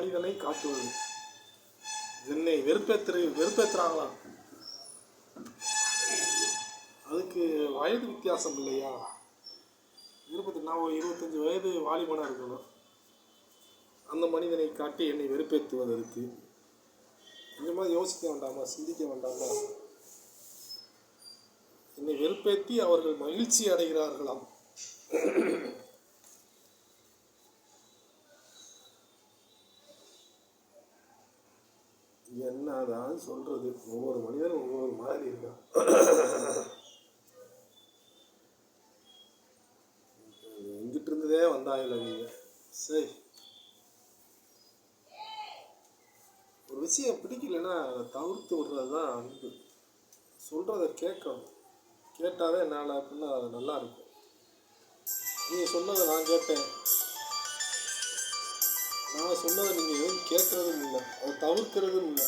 மனிதனை காட்டுவது. என்னை வெறுப்பேற்றுறாங்களா? அதுக்கு வயது வித்தியாசம் இல்லையா? நான் ஒரு 25 வயது வாலிபனாக இருக்கணும். அந்த மனிதனை காட்டி என்னை வெறுப்பேற்றுவதற்கு கொஞ்சமாக யோசிக்க வேண்டாமா? சிந்திக்க வேண்டாமா? என்னை வெறுப்பேற்றி அவர்கள் மகிழ்ச்சி அடைகிறார்களாம். என்னதான் சொல்றது? ஒவ்வொரு மனிதனும் ஒவ்வொரு மாதிரி இருக்கான். எங்கிட்ட இருந்ததே வந்தாயில்ல நீங்க. சரி, ஒரு விஷயம் பிடிக்கலன்னா தவிர்த்து விடுறது தான் அன்பு. சொல்றதை கேட்கணும். கேட்டாவே என்னால் அப்படின்னா அது நல்லா இருக்கும். நீங்கள் சொன்னதை நான் கேட்டேன், நான் சொன்னதை நீங்கள் எதுவும் கேட்கறதும் இல்லை, அதை தவிர்க்கிறதும் இல்லை.